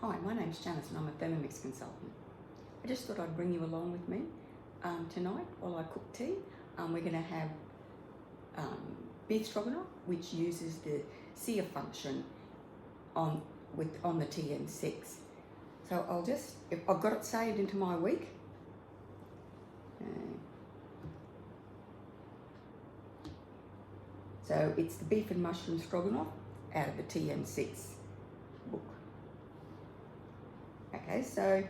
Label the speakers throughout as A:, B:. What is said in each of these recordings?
A: Hi, my name's Janice and I'm a Thermomix consultant. I just thought I'd bring you along with me tonight while I cook tea. We're going to have beef stroganoff, which uses the sear function on the TM6. So I've got it saved into my week. So it's the beef and mushroom stroganoff out of the TM6 book. Okay, so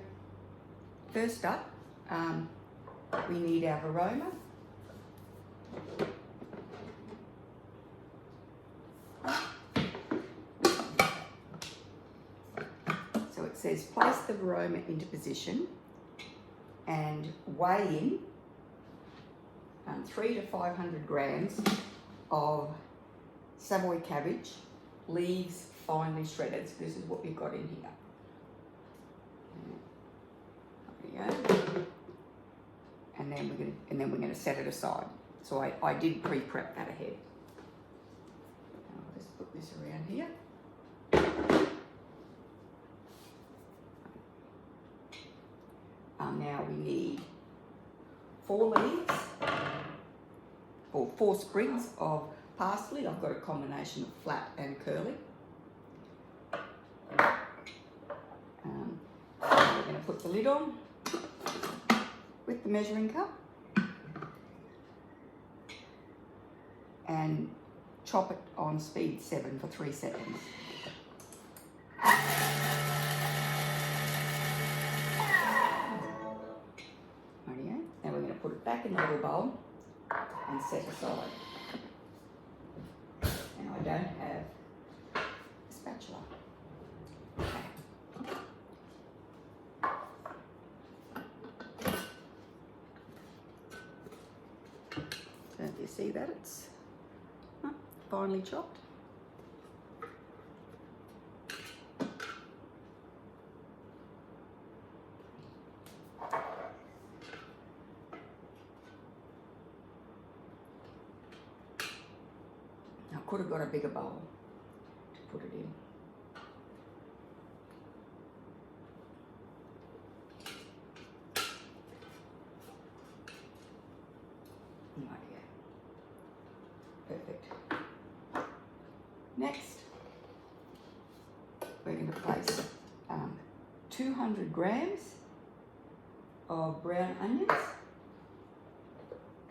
A: first up, we need our aroma. So it says place the aroma into position and weigh in 300 to 500 grams of Savoy cabbage, leaves finely shredded. So this is what we've got in here. And then we're going to set it aside. So I did pre-prep that ahead. I'll just put this around here. Now we need 4 leaves or 4 sprigs of parsley. I've got a combination of flat and curly. We're going to put the lid on with the measuring cup and chop it on speed 7 for 3 seconds. Rightio. Now we're going to put it back in the little bowl and set aside. And I don't have a spatula. Don't you see that? It's finely chopped. I could have got a bigger bowl to put it in. Perfect. Next, we're going to place 200 grams of brown onions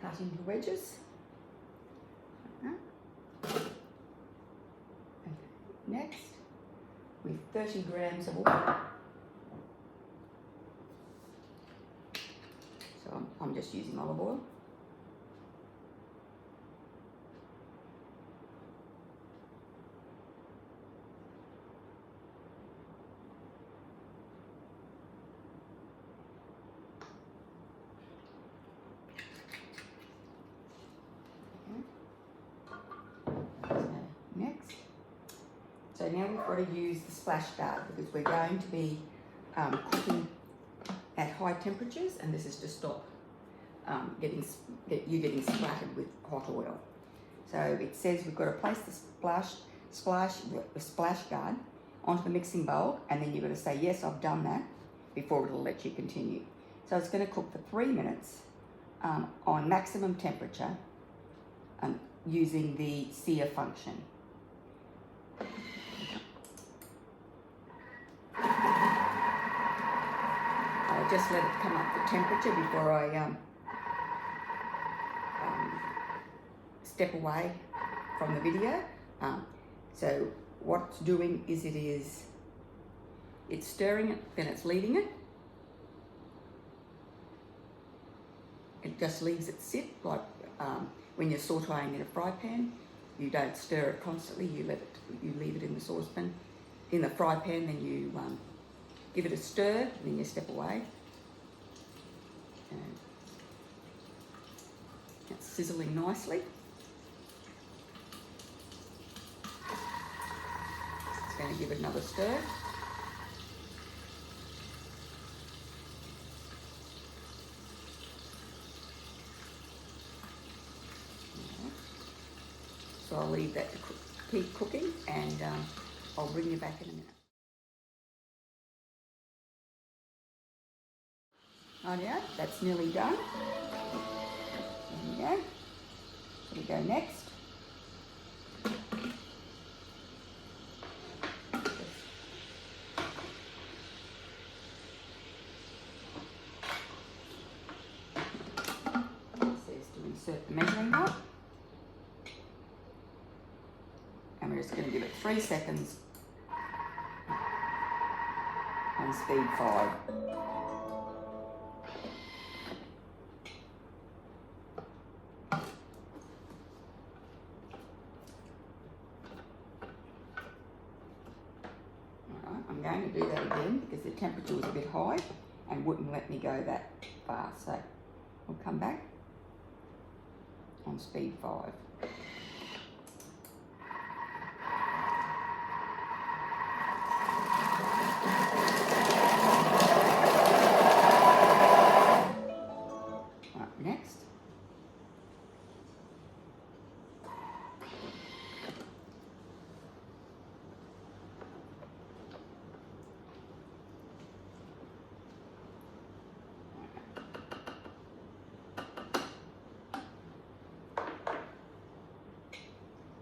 A: cut into wedges. Next, with 30 grams of oil. So I'm just using olive oil. So now we've got to use the splash guard because we're going to be cooking at high temperatures, and this is to stop you getting splattered with hot oil. So it says we've got to place the splash guard onto the mixing bowl, and then you've got to say, yes, I've done that, before it'll let you continue. So it's going to cook for 3 minutes on maximum temperature using the sear function. I'll just let it come up to temperature before I step away from the video. So what it's doing is it's stirring it, then it's leaving it. It just leaves it sit like when you're sautéing in a fry pan. You don't stir it constantly. You leave it in the saucepan, in the fry pan. Then you give it a stir, and then you step away. And it's sizzling nicely. It's going to give it another stir. So I'll leave that to keep cooking, and I'll bring you back in a minute. Rightio, that's nearly done. There we go. So we go next. Insert the measuring rod, and we're just going to give it 3 seconds on speed 5. Alright, I'm going to do that again because the temperature was a bit high and wouldn't let me go that fast, so we'll come back on speed 5. Right, next.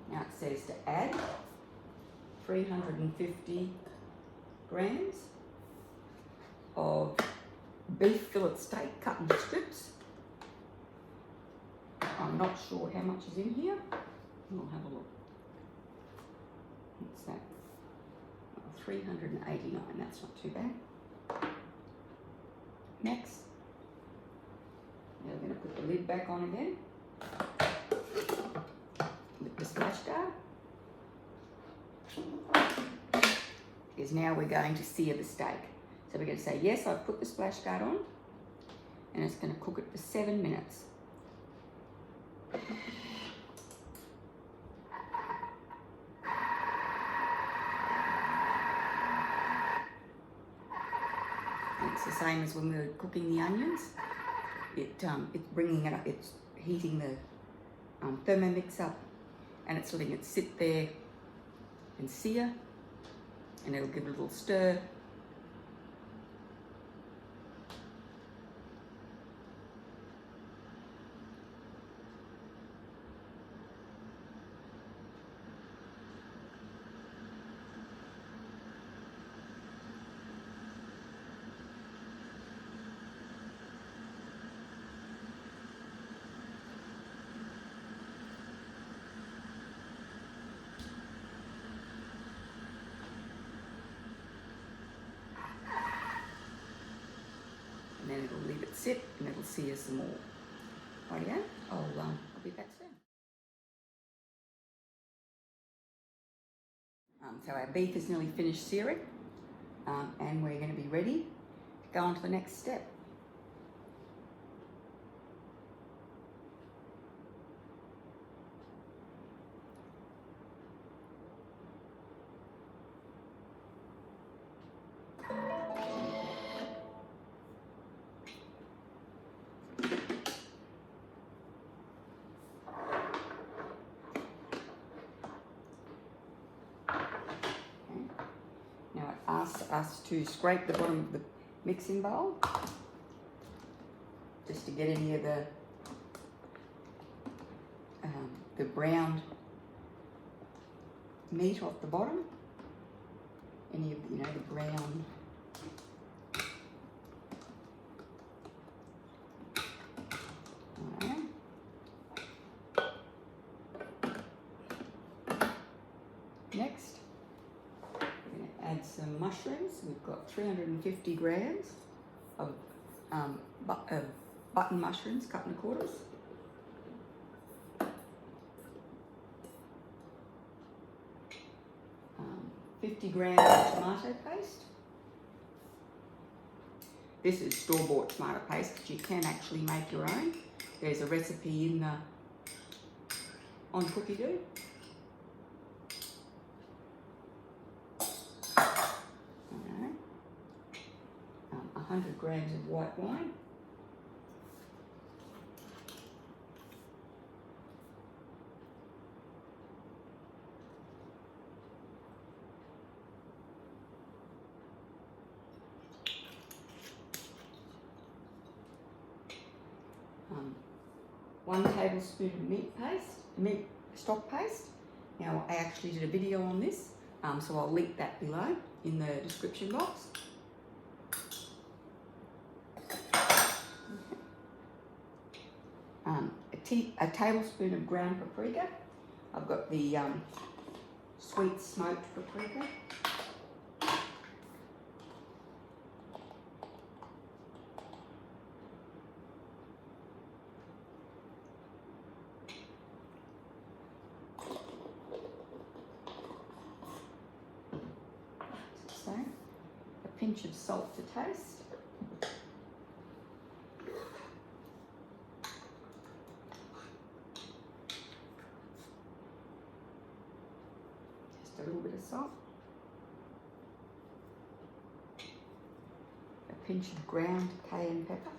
A: Now it says to add 350 grams of beef fillet steak cut in strips. I'm not sure how much is in here. We'll have a look. What's that? Oh, 389, that's not too bad. Next, now we're going to put the lid back on again. With the splash guard, is now we're going to sear the steak. So we're going to say, yes, I've put the splash guard on, and it's going to cook it for 7 minutes. And it's the same as when we were cooking the onions. It's bringing it up, it's heating the Thermomix up, and it's letting it sit there and sear, and it'll give it a little stir. And then it'll leave it sit and it'll sear some more. Rightio, I'll be back soon. So our beef is nearly finished searing, and we're going to be ready to go on to the next step. Now it asks us to scrape the bottom of the mixing bowl just to get any of the browned meat off the bottom. Any of the brown Next, we're going to add some mushrooms. We've got 350 grams of button mushrooms cut in quarters. Um, 50 grams of tomato paste. This is store-bought tomato paste, but you can actually make your own. There's a recipe in on Cookie Do. 100 grams of white wine. 1 tablespoon of meat stock paste. Now I actually did a video on this, so I'll link that below in the description box. A tablespoon of ground paprika. I've got the sweet smoked paprika. So, a pinch of salt to taste. A little bit of salt, a pinch of ground cayenne pepper,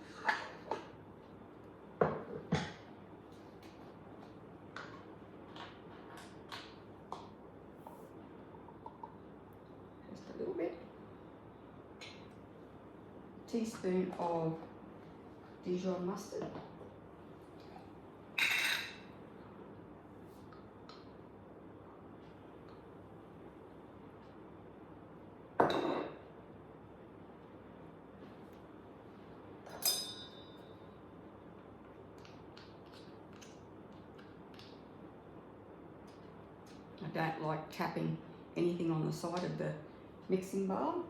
A: just a little bit, a teaspoon of Dijon mustard, I don't like tapping anything on the side of the mixing bowl,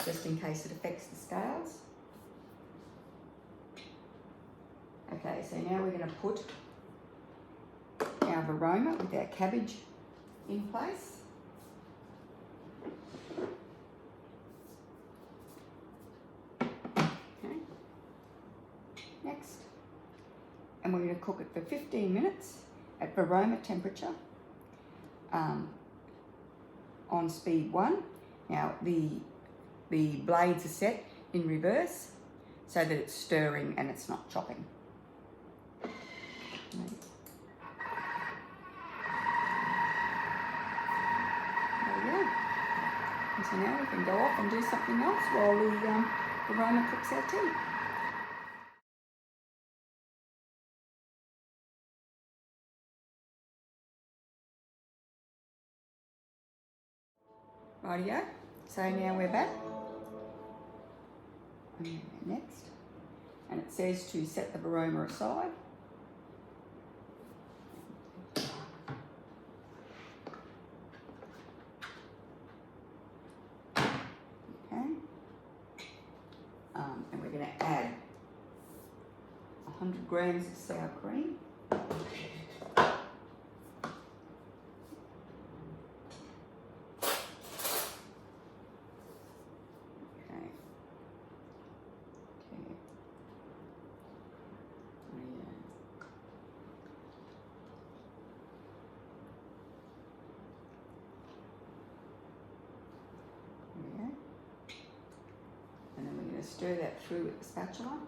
A: just in case it affects the scales. Okay, so now we're going to put our aroma with our cabbage in place. Okay. Next, and we're going to cook it for 15 minutes at aroma temperature. On speed 1. Now the blades are set in reverse so that it's stirring and it's not chopping. Okay. There we go. And so now we can go off and do something else while the aroma cooks our tea. Rightio, so now we're back. And next, and it says to set the aroma aside. Okay, and we're going to add 100 grams of sour cream. Stir that through with the spatula.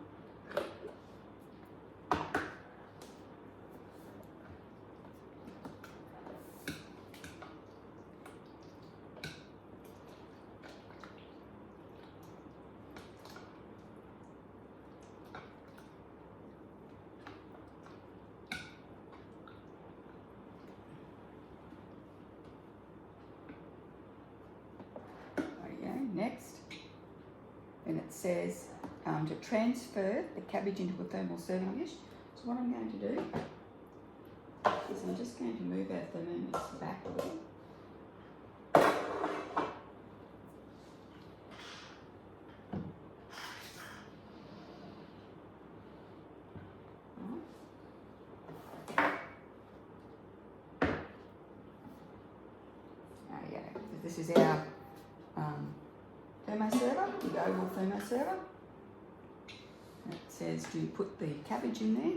A: Next, and it says to transfer the cabbage into a thermal serving dish. So what I'm going to do is I'm just going to move our Thermomix back a little. This is our thermo server, the oval thermo server. It says to put the cabbage in there.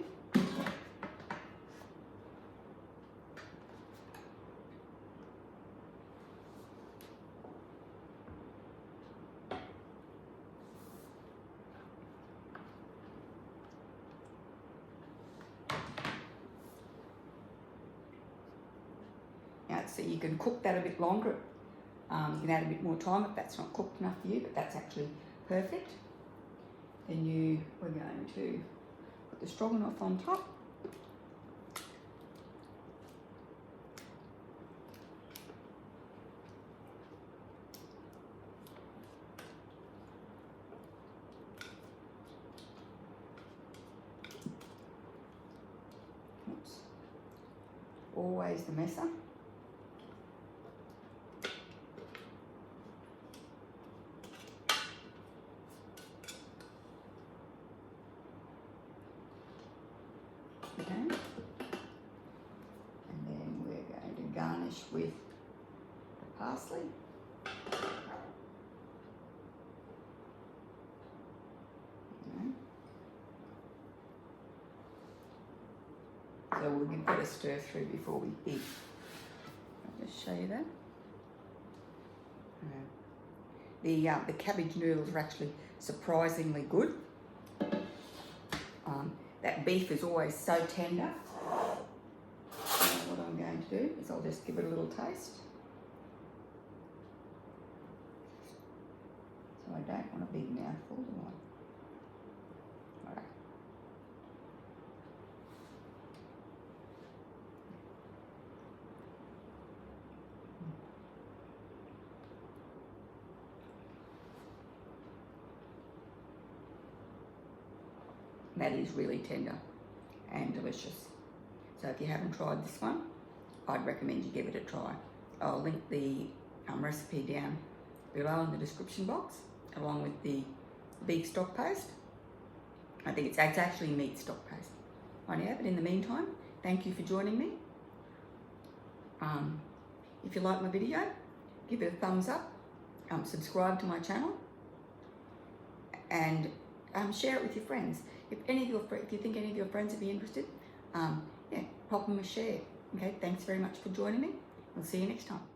A: Now, so you can cook that a bit longer. You can add a bit more time if that's not cooked enough for you, but that's actually perfect. Then we're going to put the stroganoff on top. always the messer. Okay. And then we're going to garnish with the parsley. So we'll give that a stir through before we eat. I'll just show you that. The cabbage noodles are actually surprisingly good. That beef is always so tender. So what I'm going to do is I'll just give it a little taste. So I don't want a big mouthful, do I? All right. That is really tender and delicious. So if you haven't tried this one, I'd recommend you give it a try. I'll link the recipe down below in the description box, along with the beef stock paste. I think it's actually meat stock paste. Right, but in the meantime, thank you for joining me. If you like my video, give it a thumbs up, subscribe to my channel, and share it with your friends. If you think any of your friends would be interested, yeah, pop them a share. Okay, thanks very much for joining me. We'll see you next time.